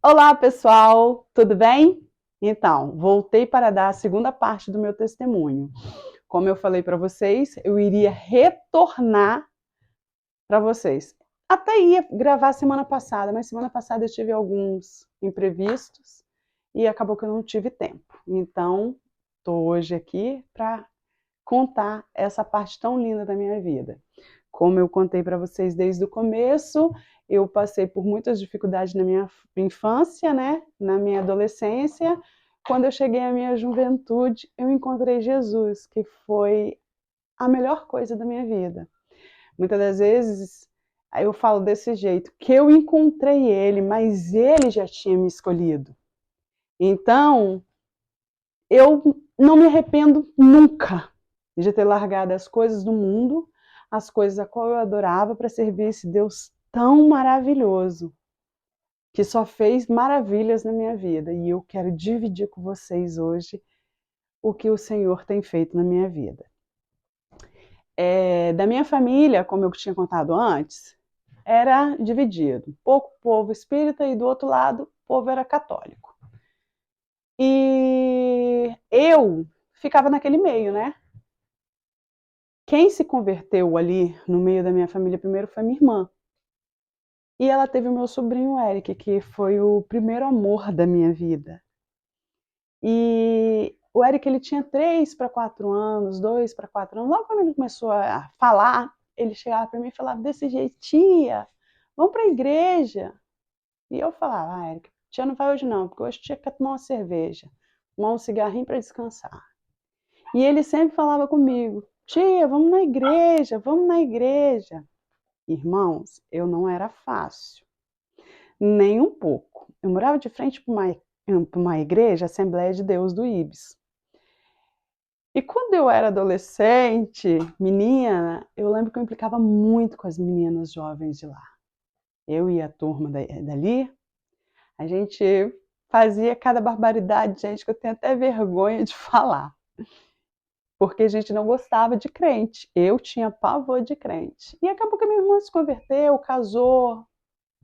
Olá, pessoal, tudo bem? Então, voltei para dar a segunda parte do meu testemunho. Como eu falei para vocês, eu iria retornar para vocês. Até ia gravar semana passada, mas semana passada eu tive alguns imprevistos e acabou que eu não tive tempo. Então, estou hoje aqui para contar essa parte tão linda da minha vida. Como eu contei para vocês desde o começo, eu passei por muitas dificuldades na minha infância, né? Na minha adolescência. Quando eu cheguei à minha juventude, eu encontrei Jesus, que foi a melhor coisa da minha vida. Muitas das vezes eu falo desse jeito, que eu encontrei ele, mas ele já tinha me escolhido. Então, eu não me arrependo nunca de ter largado as coisas do mundo, as coisas a qual eu adorava, para servir esse Deus tão maravilhoso, que só fez maravilhas na minha vida. E eu quero dividir com vocês hoje o que o Senhor tem feito na minha vida. Da minha família, como eu tinha contado antes, era dividido. Pouco povo espírita e do outro lado, o povo era católico. E eu ficava naquele meio, né? Quem se converteu ali no meio da minha família primeiro foi minha irmã. E ela teve o meu sobrinho Eric, que foi o primeiro amor da minha vida. E o Eric, ele tinha 3 para 4 anos, 2 para 4 anos. Logo quando ele começou a falar, ele chegava para mim e falava desse jeito: tia, vamos para a igreja. E eu falava: Eric, tia não vai hoje não, porque hoje tia quer tomar uma cerveja, tomar um cigarrinho para descansar. E ele sempre falava comigo: tia, vamos na igreja, vamos na igreja. Irmãos, eu não era fácil, nem um pouco. Eu morava de frente para uma igreja, Assembleia de Deus do Ibis. E quando eu era adolescente, menina, eu lembro que eu implicava muito com as meninas jovens de lá. Eu e a turma dali, a gente fazia cada barbaridade, gente, que eu tenho até vergonha de falar. Porque a gente não gostava de crente. Eu tinha pavor de crente. E acabou que a minha irmã se converteu, casou,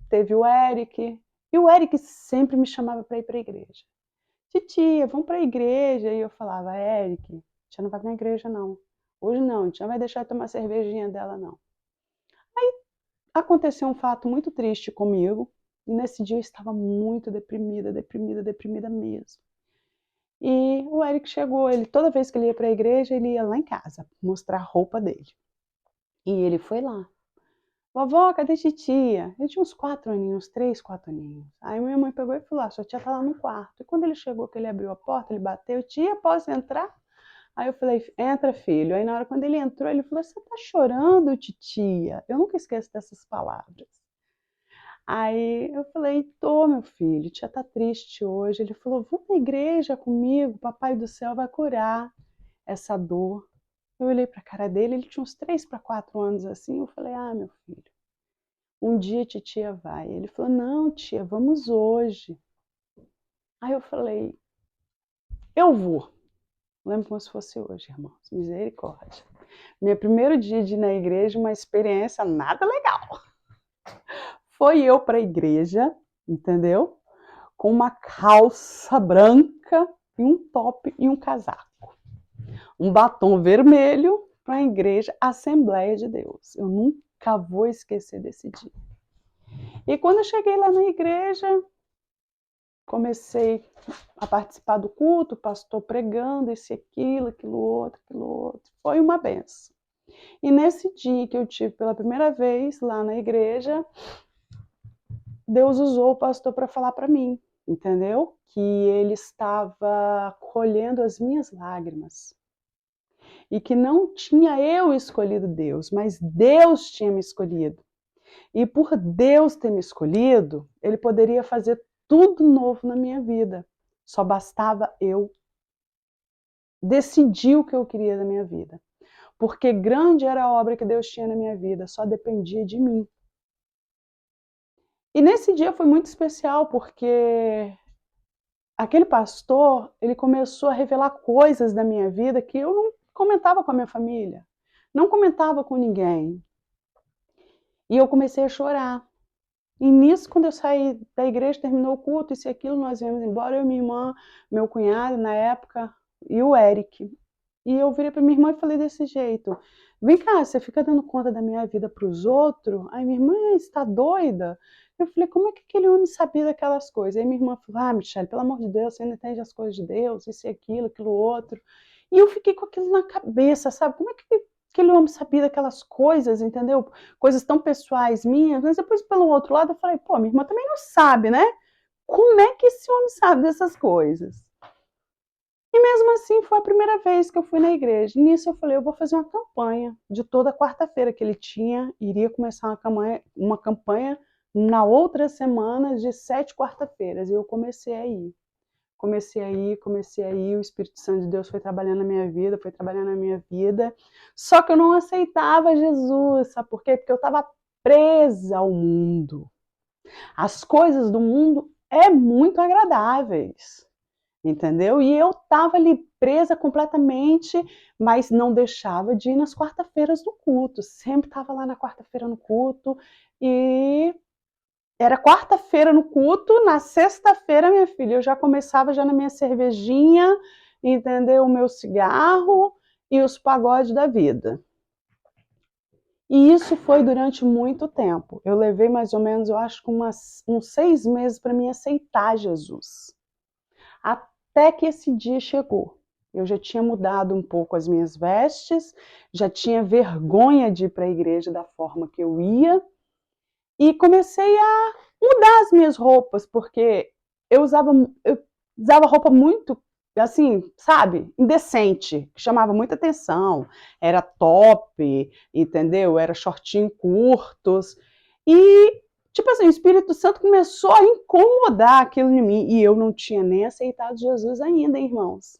teve o Eric. E o Eric sempre me chamava para ir para a igreja. Titia, vamos para a igreja. E eu falava: Eric, tia não vai na igreja não. Hoje não, tia não vai deixar eu tomar a cervejinha dela não. Aí aconteceu um fato muito triste comigo. E nesse dia eu estava muito deprimida, deprimida, deprimida mesmo. E o Eric chegou, ele toda vez que ele ia para a igreja, ele ia lá em casa mostrar a roupa dele. E ele foi lá. Vovó, cadê titia? Ele tinha uns 4 aninhos, 3, 4 aninhos. Aí minha mãe pegou e falou: sua tia tá lá no quarto. E quando ele chegou, que ele abriu a porta, ele bateu: tia, posso entrar? Aí eu falei: entra, filho. Aí na hora quando ele entrou, ele falou: você tá chorando, titia? Eu nunca esqueço dessas palavras. Aí eu falei: tô, meu filho, tia tá triste hoje. Ele falou: vamos na igreja comigo, papai do céu vai curar essa dor. Eu olhei para a cara dele, ele tinha uns 3 para 4 anos assim. Eu falei: ah, meu filho, um dia titia vai. Ele falou: não, tia, vamos hoje. Aí eu falei: eu vou. Lembro como se fosse hoje, irmãos. Misericórdia. Meu primeiro dia de ir na igreja, uma experiência nada legal. Foi eu para a igreja, entendeu? Com uma calça branca e um top e um casaco. Um batom vermelho para a igreja Assembleia de Deus. Eu nunca vou esquecer desse dia. E quando eu cheguei lá na igreja, comecei a participar do culto, o pastor pregando, esse, aquilo outro, aquilo outro. Foi uma benção. E nesse dia que eu tive pela primeira vez lá na igreja, Deus usou o pastor para falar para mim, entendeu? Que ele estava colhendo as minhas lágrimas. E que não tinha eu escolhido Deus, mas Deus tinha me escolhido. E por Deus ter me escolhido, ele poderia fazer tudo novo na minha vida. Só bastava eu decidir o que eu queria da minha vida. Porque grande era a obra que Deus tinha na minha vida, só dependia de mim. E nesse dia foi muito especial, porque aquele pastor, ele começou a revelar coisas da minha vida que eu não comentava com a minha família, não comentava com ninguém. E eu comecei a chorar. E nisso, quando eu saí da igreja, terminou o culto, isso e aquilo, nós viemos embora, eu, minha irmã, meu cunhado na época, e o Eric. E eu virei para minha irmã e falei desse jeito: vem cá, você fica dando conta da minha vida para os outros? Aí minha irmã, está doida? Eu falei: como é que aquele homem sabia daquelas coisas? Aí minha irmã falou: ah, Michele, pelo amor de Deus, você não entende as coisas de Deus, isso e aquilo, aquilo outro. E eu fiquei com aquilo na cabeça, sabe? Como é que aquele homem sabia daquelas coisas, entendeu? Coisas tão pessoais minhas. Mas depois, pelo outro lado, eu falei: pô, minha irmã também não sabe, né? Como é que esse homem sabe dessas coisas? E mesmo assim, foi a primeira vez que eu fui na igreja. Nisso eu falei: eu vou fazer uma campanha de toda quarta-feira que ele iria começar uma campanha na outra semana de 7 quarta-feiras. E eu comecei a ir. Comecei a ir, o Espírito Santo de Deus foi trabalhando na minha vida, foi trabalhando na minha vida. Só que eu não aceitava Jesus, sabe por quê? Porque eu estava presa ao mundo. As coisas do mundo é muito agradáveis, entendeu? E eu estava ali presa completamente, mas não deixava de ir nas quarta-feiras do culto. Sempre estava lá na quarta-feira no culto e era quarta-feira no culto, na sexta-feira, minha filha, eu já começava já na minha cervejinha, entendeu? O meu cigarro e os pagodes da vida. E isso foi durante muito tempo. Eu levei mais ou menos, eu acho que uns 6 meses para mim aceitar Jesus. Até que esse dia chegou. Eu já tinha mudado um pouco as minhas vestes, já tinha vergonha de ir para a igreja da forma que eu ia, e comecei a mudar as minhas roupas, porque eu usava roupa muito, assim, sabe, indecente, que chamava muita atenção. Era top, entendeu? Era shortinho curtos. E, tipo assim, o Espírito Santo começou a incomodar aquilo em mim. E eu não tinha nem aceitado Jesus ainda, hein, irmãos?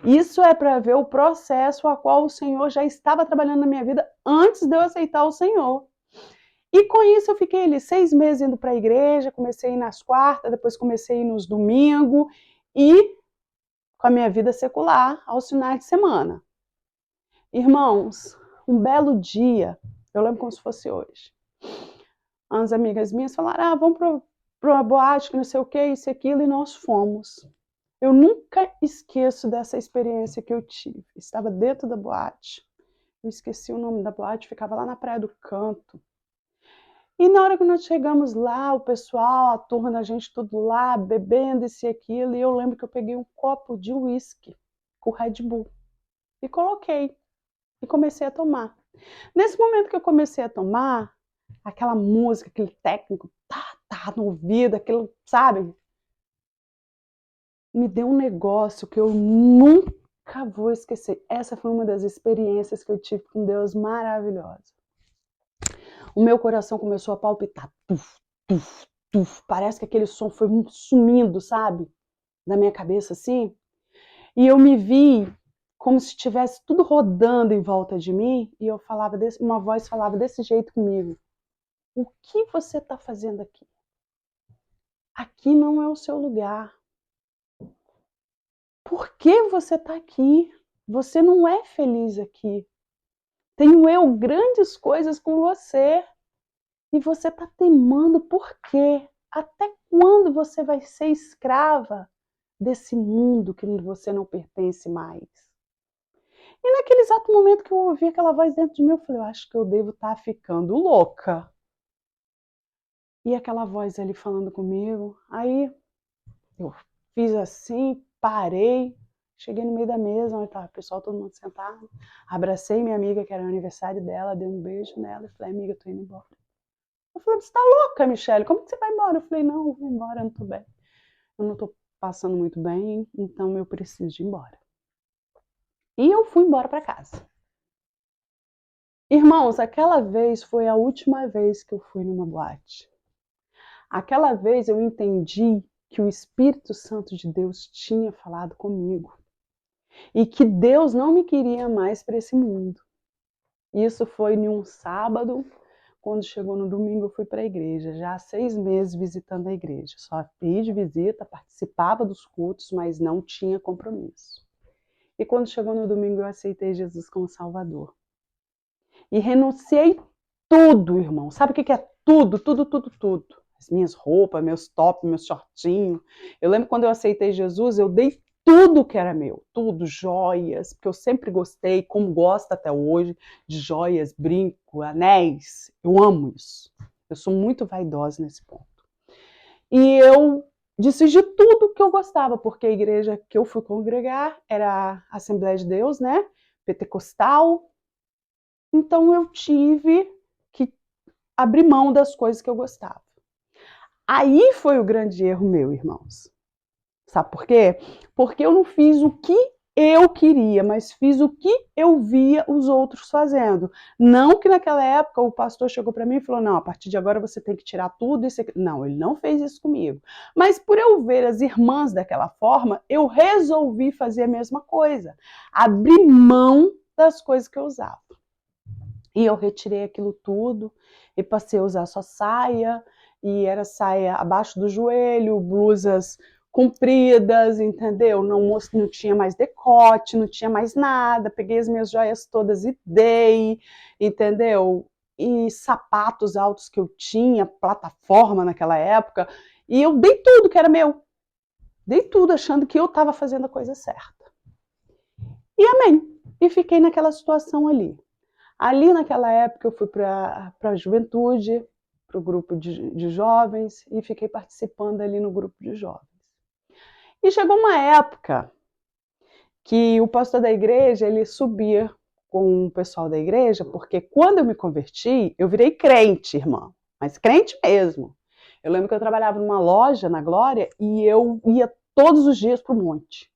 Isso é para ver o processo a qual o Senhor já estava trabalhando na minha vida antes de eu aceitar o Senhor. E com isso eu fiquei ali 6 meses indo para a igreja, comecei a ir nas quartas, depois comecei a ir nos domingos e com a minha vida secular aos finais de semana. Irmãos, um belo dia, eu lembro como se fosse hoje, umas amigas minhas falaram: vamos para uma boate, que não sei o que, isso e aquilo, e nós fomos. Eu nunca esqueço dessa experiência que eu tive. Estava dentro da boate, eu esqueci o nome da boate, ficava lá na Praia do Canto. E na hora que nós chegamos lá, o pessoal, a turma da gente tudo lá, bebendo isso e aquilo, e eu lembro que eu peguei um copo de uísque com Red Bull e coloquei e comecei a tomar. Nesse momento que eu comecei a tomar, aquela música, aquele técnico, tá no ouvido, aquilo, sabe? Me deu um negócio que eu nunca vou esquecer. Essa foi uma das experiências que eu tive com Deus maravilhosa. O meu coração começou a palpitar. Tuf, tuf, tuf. Parece que aquele som foi sumindo, sabe? Da minha cabeça, assim. E eu me vi como se estivesse tudo rodando em volta de mim. E eu falava uma voz falava desse jeito comigo: o que você está fazendo aqui? Aqui não é o seu lugar. Por que você está aqui? Você não é feliz aqui. Tenho eu grandes coisas com você. E você está teimando por quê? Até quando você vai ser escrava desse mundo que você não pertence mais? E naquele exato momento que eu ouvi aquela voz dentro de mim, eu falei: eu acho que eu devo estar ficando louca. E aquela voz ali falando comigo. Aí eu fiz assim, parei, cheguei no meio da mesa, onde estava o pessoal, todo mundo sentado. Abracei minha amiga, que era o aniversário dela, dei um beijo nela e falei: amiga, tô indo embora. Eu falei: você tá louca, Michele? Como que você vai embora? Eu falei: não, eu vou embora, eu não tô bem. Eu não tô passando muito bem, então eu preciso de ir embora. E eu fui embora para casa. Irmãos, aquela vez foi a última vez que eu fui numa boate. Aquela vez eu entendi que o Espírito Santo de Deus tinha falado comigo e que Deus não me queria mais para esse mundo. Isso foi em um sábado. Quando chegou no domingo, eu fui para a igreja, já há 6 meses visitando a igreja. Só ia de visita, participava dos cultos, mas não tinha compromisso. E quando chegou no domingo, eu aceitei Jesus como Salvador. E renunciei tudo, irmão. Sabe o que é tudo, tudo, tudo, tudo. As minhas roupas, meus tops, meus shortinhos. Eu lembro quando eu aceitei Jesus, eu dei tudo que era meu, tudo, joias, porque eu sempre gostei, como gosto até hoje, de joias, brinco, anéis. Eu amo isso. Eu sou muito vaidosa nesse ponto. E eu decidi tudo que eu gostava, porque a igreja que eu fui congregar era a Assembleia de Deus, né? Pentecostal. Então eu tive que abrir mão das coisas que eu gostava. Aí foi o grande erro meu, irmãos. Sabe por quê? Porque eu não fiz o que eu queria, mas fiz o que eu via os outros fazendo. Não que naquela época o pastor chegou para mim e falou: não, a partir de agora você tem que tirar tudo isso aqui. Não, ele não fez isso comigo. Mas por eu ver as irmãs daquela forma, eu resolvi fazer a mesma coisa. Abrir mão das coisas que eu usava. E eu retirei aquilo tudo e passei a usar só saia, e era saia abaixo do joelho, blusas compridas, entendeu? Não tinha mais decote, não tinha mais nada. Peguei as minhas joias todas e dei, entendeu? E sapatos altos que eu tinha, plataforma naquela época, e eu dei tudo que era meu. Dei tudo achando que eu estava fazendo a coisa certa. E amém. E fiquei naquela situação ali. Ali naquela época eu fui para a juventude, para o grupo de jovens, e fiquei participando ali no grupo de jovens. E chegou uma época que o pastor da igreja, ele subia com o pessoal da igreja, porque quando eu me converti, eu virei crente, irmã, mas crente mesmo. Eu lembro que eu trabalhava numa loja na Glória e eu ia todos os dias para o monte.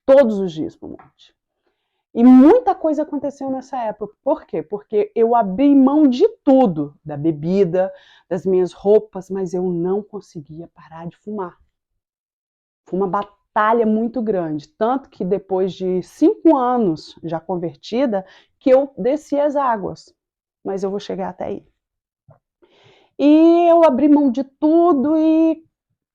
Todos os dias para o monte. E muita coisa aconteceu nessa época. Por quê? Porque eu abri mão de tudo, da bebida, das minhas roupas, mas eu não conseguia parar de fumar. Foi uma batalha muito grande, tanto que depois de 5 anos já convertida, que eu desci as águas, mas eu vou chegar até aí. E eu abri mão de tudo e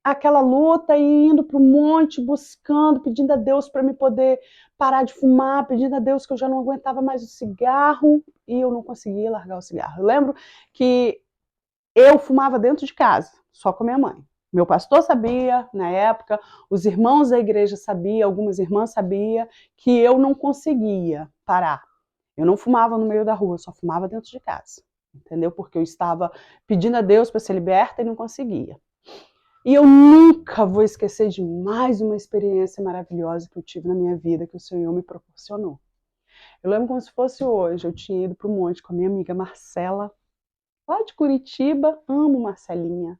aquela luta e indo para o monte, buscando, pedindo a Deus para me poder parar de fumar, pedindo a Deus que eu já não aguentava mais o cigarro e eu não conseguia largar o cigarro. Eu lembro que eu fumava dentro de casa, só com a minha mãe. Meu pastor sabia, na época, os irmãos da igreja sabiam, algumas irmãs sabiam que eu não conseguia parar. Eu não fumava no meio da rua, só fumava dentro de casa, entendeu? Porque eu estava pedindo a Deus para ser liberta e não conseguia. E eu nunca vou esquecer de mais uma experiência maravilhosa que eu tive na minha vida, que o Senhor me proporcionou. Eu lembro como se fosse hoje, eu tinha ido para o monte com a minha amiga Marcela, lá de Curitiba. Amo Marcelinha.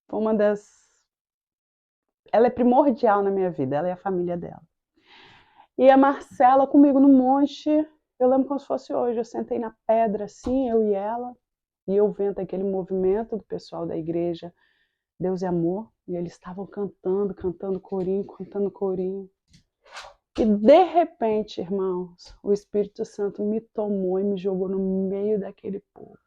Foi uma das... Ela é primordial na minha vida, ela e a família dela. E a Marcela comigo no monte, eu lembro como se fosse hoje, eu sentei na pedra assim, eu e ela, e eu vendo aquele movimento do pessoal da igreja, Deus é amor, e eles estavam cantando corinho. E de repente, irmãos, o Espírito Santo me tomou e me jogou no meio daquele povo.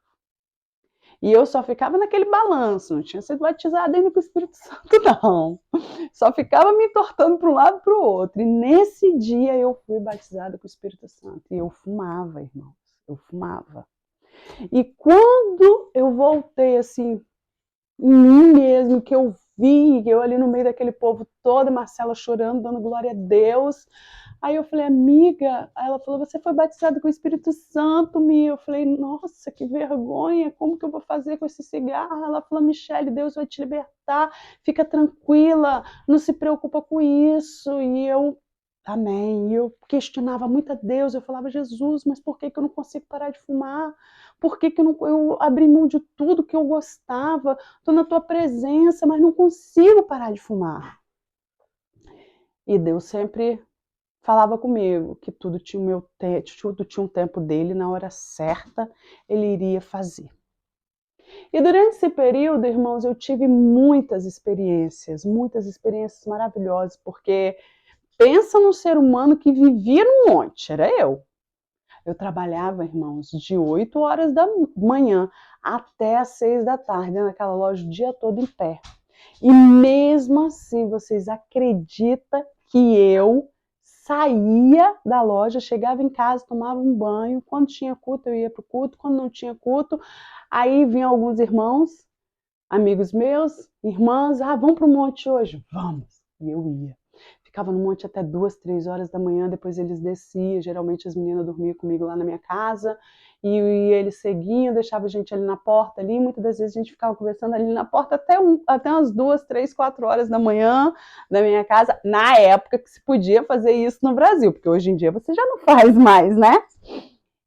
E eu só ficava naquele balanço, não tinha sido batizada ainda com o Espírito Santo, não. Só ficava me entortando para um lado e para o outro. E nesse dia eu fui batizada com o Espírito Santo. E eu fumava, irmãos, eu fumava. E quando eu voltei assim, em mim mesmo, que eu vi, eu ali no meio daquele povo todo, Marcela chorando, dando glória a Deus. Aí eu falei, amiga, aí ela falou, você foi batizada com o Espírito Santo, Mia. Eu falei, nossa, que vergonha, como que eu vou fazer com esse cigarro? Ela falou, Michele, Deus vai te libertar, fica tranquila, não se preocupa com isso. E eu, amém. E eu questionava muito a Deus, eu falava, Jesus, mas por que eu não consigo parar de fumar? Por que eu abri mão de tudo que eu gostava? Estou na tua presença, mas não consigo parar de fumar. E Deus sempre falava comigo que tudo tinha um tempo dele, na hora certa ele iria fazer. E durante esse período, irmãos, eu tive muitas experiências maravilhosas, porque pensa num ser humano que vivia no monte, era eu. Eu trabalhava, irmãos, de 8 horas da manhã até as 6 da tarde, naquela loja o dia todo em pé. E mesmo assim, vocês acreditam que eu saía da loja, chegava em casa, tomava um banho. Quando tinha culto, eu ia para o culto. Quando não tinha culto, aí vinham alguns irmãos, amigos meus, irmãs, vamos para o monte hoje? Vamos! E eu ia. Ficava no monte até 2, 3 horas da manhã, depois eles desciam. Geralmente as meninas dormiam comigo lá na minha casa. E eles seguiam, deixavam a gente ali na porta ali. Muitas das vezes a gente ficava conversando ali na porta até umas 2, 3, 4 horas da manhã da minha casa. Na época que se podia fazer isso no Brasil, porque hoje em dia você já não faz mais, né?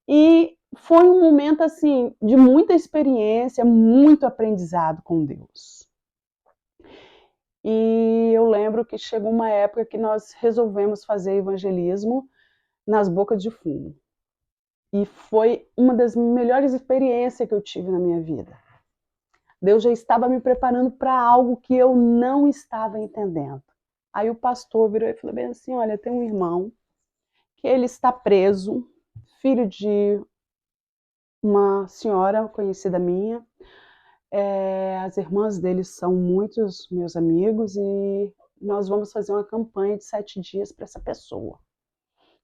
E foi um momento assim de muita experiência, muito aprendizado com Deus. E eu lembro que chegou uma época que nós resolvemos fazer evangelismo nas bocas de fumo. E foi uma das melhores experiências que eu tive na minha vida. Deus já estava me preparando para algo que eu não estava entendendo. Aí o pastor virou e falou bem assim, olha, tem um irmão que ele está preso, filho de uma senhora conhecida minha. As irmãs dele são muitos meus amigos e nós vamos fazer uma campanha de 7 dias para essa pessoa.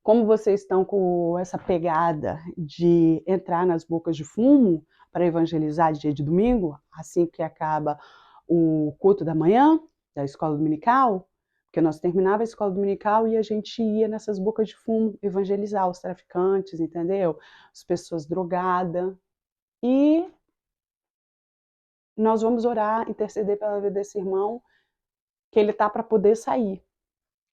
Como vocês estão com essa pegada de entrar nas bocas de fumo para evangelizar dia de domingo, assim que acaba o culto da manhã da escola dominical, porque nós terminava a escola dominical e a gente ia nessas bocas de fumo evangelizar os traficantes, entendeu? As pessoas drogadas. E nós vamos orar, interceder pela vida desse irmão, que ele tá para poder sair.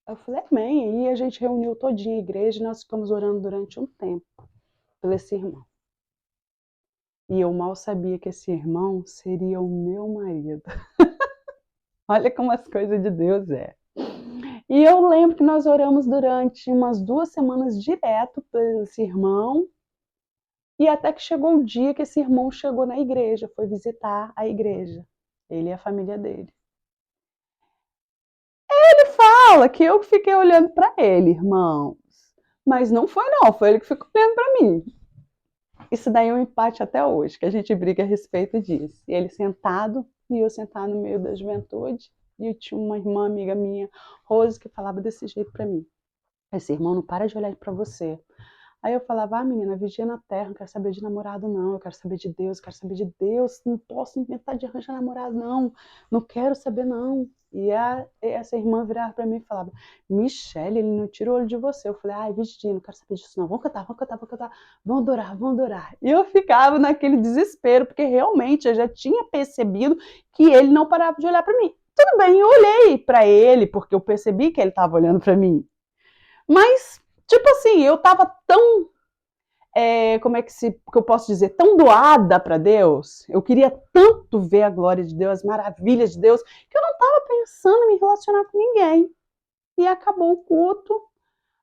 Eu falei, amém. E a gente reuniu todinha a igreja e nós ficamos orando durante um tempo por esse irmão. E eu mal sabia que esse irmão seria o meu marido. Olha como as coisas de Deus é. E eu lembro que nós oramos durante umas 2 semanas direto por esse irmão. E até que chegou o dia que esse irmão chegou na igreja, foi visitar a igreja. Ele e a família dele. Ele fala que eu fiquei olhando para ele, irmãos. Mas não foi não, foi ele que ficou olhando para mim. Isso daí é um empate até hoje, que a gente briga a respeito disso. E ele sentado, e eu sentada no meio da juventude, e eu tinha uma irmã amiga minha, Rose, que falava desse jeito para mim. Esse irmão não para de olhar para você. Aí eu falava, menina, vigia na terra, não quero saber de namorado não, eu quero saber de Deus, quero saber de Deus, não posso inventar de arranjar namorado não, não quero saber não. E essa irmã virava para mim e falava, Michele, ele não tira o olho de você. Eu falei, vigia, não quero saber disso não, vamos cantar, vamos adorar. E eu ficava naquele desespero, porque realmente eu já tinha percebido que ele não parava de olhar para mim. Tudo bem, eu olhei para ele, porque eu percebi que ele estava olhando para mim, mas tipo assim, eu tava tão, como é que eu posso dizer, tão doada para Deus, eu queria tanto ver a glória de Deus, as maravilhas de Deus, que eu não tava pensando em me relacionar com ninguém. E acabou o culto.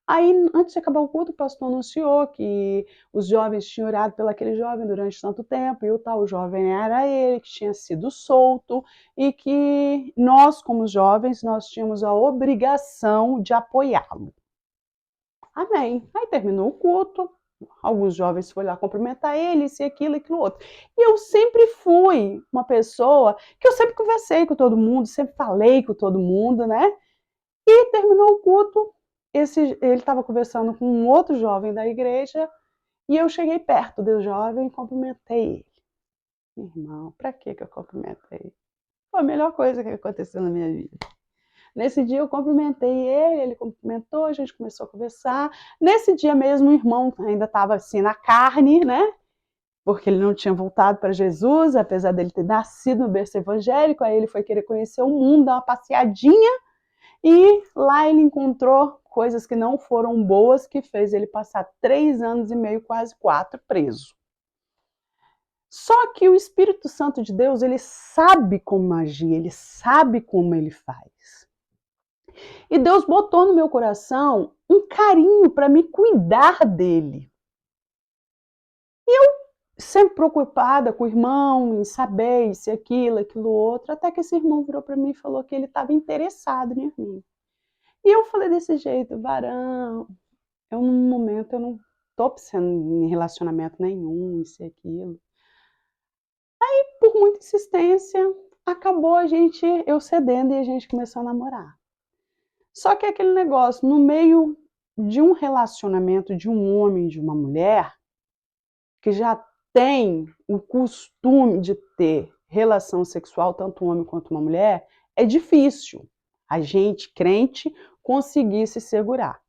Aí, antes de acabar o culto, o pastor anunciou que os jovens tinham orado pelo aquele jovem durante tanto tempo, e o tal jovem era ele, que tinha sido solto, e que nós, como jovens, nós tínhamos a obrigação de apoiá-lo. Amém. Aí terminou o culto, alguns jovens foram lá cumprimentar ele, isso e aquilo e aquilo outro. E eu sempre fui uma pessoa que eu sempre conversei com todo mundo, sempre falei com todo mundo, né? E terminou o culto, ele estava conversando com um outro jovem da igreja e eu cheguei perto do jovem e cumprimentei ele. Irmão, pra que eu cumprimentei? Foi a melhor coisa que aconteceu na minha vida. Nesse dia eu cumprimentei ele cumprimentou, a gente começou a conversar. Nesse dia mesmo o irmão ainda estava assim na carne, né? Porque ele não tinha voltado para Jesus, apesar dele ter nascido no berço evangélico, aí ele foi querer conhecer o mundo, dar uma passeadinha, e lá ele encontrou coisas que não foram boas, que fez ele passar 3 anos e meio, quase 4, preso. Só que o Espírito Santo de Deus, ele sabe como agir, ele sabe como ele faz. E Deus botou no meu coração um carinho para me cuidar dele. E eu sempre preocupada com o irmão, em saber isso, aquilo outro, até que esse irmão virou para mim e falou que ele estava interessado em mim. E eu falei desse jeito, varão, no momento eu não estou precisando em relacionamento nenhum, isso e aquilo. Aí, por muita insistência, acabou eu cedendo e a gente começou a namorar. Só que aquele negócio, no meio de um relacionamento de um homem e de uma mulher que já tem o costume de ter relação sexual, tanto um homem quanto uma mulher, é difícil a gente, crente, conseguir se segurar.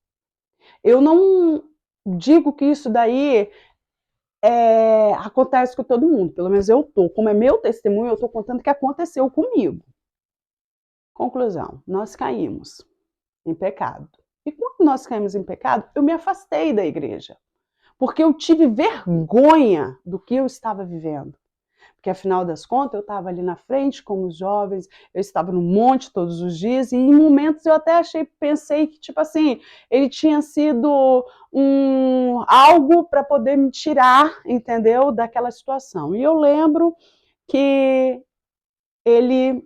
Eu não digo que isso daí acontece com todo mundo, pelo menos eu tô, como é meu testemunho, eu tô contando que aconteceu comigo. Conclusão, nós caímos em pecado. E quando nós caímos em pecado, eu me afastei da igreja, porque eu tive vergonha do que eu estava vivendo. Porque, afinal das contas, eu estava ali na frente, como os jovens, eu estava no monte todos os dias, e em momentos eu até pensei que, tipo assim, ele tinha sido algo para poder me tirar, entendeu, daquela situação. E eu lembro que ele,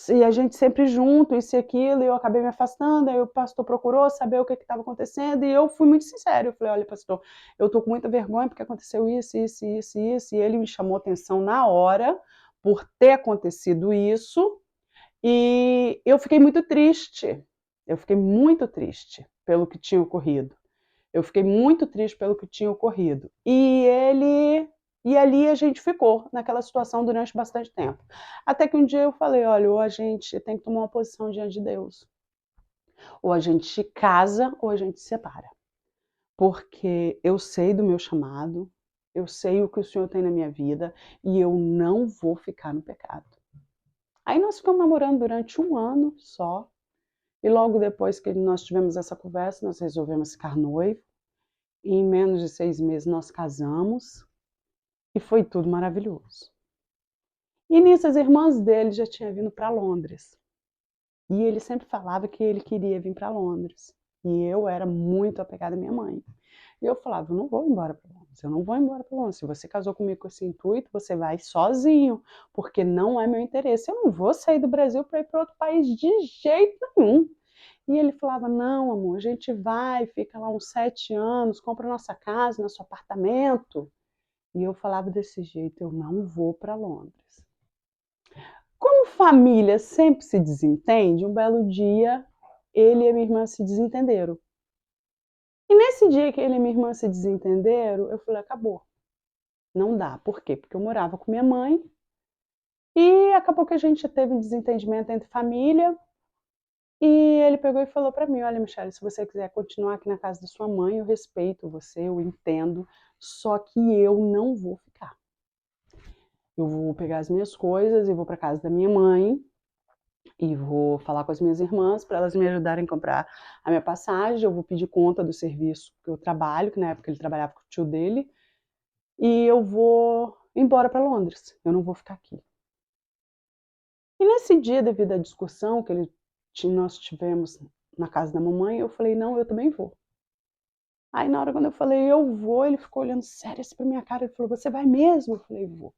e a gente sempre junto, isso e aquilo, e eu acabei me afastando, aí o pastor procurou saber o que estava acontecendo, e eu fui muito sincero, eu falei, olha, pastor, eu tô com muita vergonha porque aconteceu isso, isso, isso, isso, e ele me chamou atenção na hora, por ter acontecido isso, e eu fiquei muito triste pelo que tinha ocorrido. Eu fiquei muito triste pelo que tinha ocorrido. E ali a gente ficou naquela situação durante bastante tempo. Até que um dia eu falei, olha, ou a gente tem que tomar uma posição diante de Deus. Ou a gente casa ou a gente se separa. Porque eu sei do meu chamado, eu sei o que o Senhor tem na minha vida e eu não vou ficar no pecado. Aí nós ficamos namorando durante 1 ano só. E logo depois que nós tivemos essa conversa, nós resolvemos ficar noivos. E em menos de 6 meses nós casamos e foi tudo maravilhoso. E nisso as irmãs dele já tinham vindo para Londres. E ele sempre falava que ele queria vir para Londres. E eu era muito apegada à minha mãe. E eu falava, eu não vou embora para Londres, eu não vou embora para Londres. Se você casou comigo com esse intuito, você vai sozinho, porque não é meu interesse. Eu não vou sair do Brasil para ir para outro país de jeito nenhum. E ele falava, não, amor, a gente vai, fica lá uns 7 anos, compra nossa casa, nosso apartamento. E eu falava desse jeito, eu não vou para Londres. Como família sempre se desentende, um belo dia ele e a minha irmã se desentenderam. E nesse dia que ele e minha irmã se desentenderam, eu falei, acabou. Não dá. Por quê? Porque eu morava com minha mãe e acabou que a gente teve um desentendimento entre família. E ele pegou e falou para mim, olha, Michele, se você quiser continuar aqui na casa da sua mãe, eu respeito você, eu entendo, só que eu não vou ficar. Eu vou pegar as minhas coisas e vou para casa da minha mãe e vou falar com as minhas irmãs para elas me ajudarem a comprar a minha passagem. Eu vou pedir conta do serviço que eu trabalho, que na época ele trabalhava com o tio dele, e eu vou embora para Londres. Eu não vou ficar aqui. E nesse dia, devido à discussão que nós tivemos na casa da mamãe, eu falei, não, eu também vou. Aí na hora quando eu falei, eu vou, ele ficou olhando sério assim pra minha cara, ele falou, você vai mesmo? Eu falei, vou.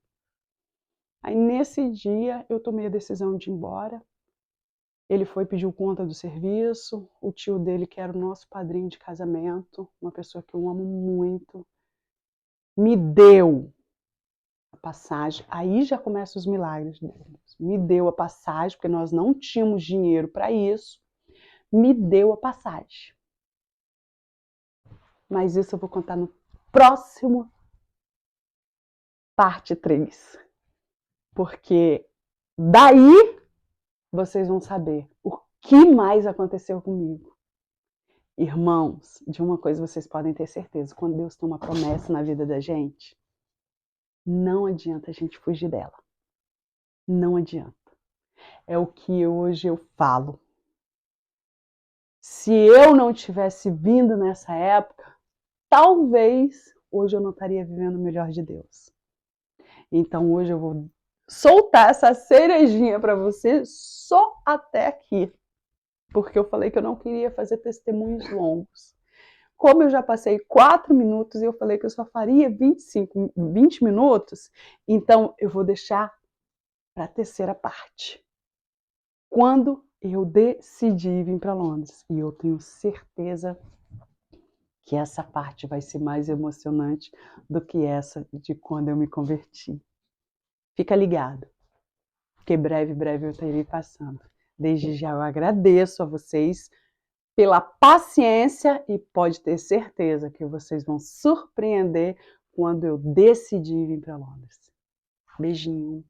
Aí nesse dia eu tomei a decisão de ir embora. Ele foi pedir conta do serviço, o tio dele, que era o nosso padrinho de casamento, uma pessoa que eu amo muito, me deu a passagem. Aí já começam os milagres de Deus. Me deu a passagem, porque nós não tínhamos dinheiro para isso, me deu a passagem. Mas isso eu vou contar no próximo parte 3. Porque daí vocês vão saber o que mais aconteceu comigo. Irmãos, de uma coisa vocês podem ter certeza, quando Deus tem uma promessa na vida da gente, não adianta a gente fugir dela. Não adianta. É o que hoje eu falo. Se eu não tivesse vindo nessa época, talvez hoje eu não estaria vivendo o melhor de Deus. Então hoje eu vou soltar essa cerejinha para você só até aqui. Porque eu falei que eu não queria fazer testemunhos longos. Como eu já passei 4 minutos e eu falei que eu só faria 20 minutos, então eu vou deixar para a terceira parte. Quando eu decidi vir para Londres, e eu tenho certeza que essa parte vai ser mais emocionante do que essa de quando eu me converti. Fica ligado, porque breve eu estarei passando. Desde já eu agradeço a vocês pela paciência e pode ter certeza que vocês vão surpreender quando eu decidir vir para Londres. Beijinho.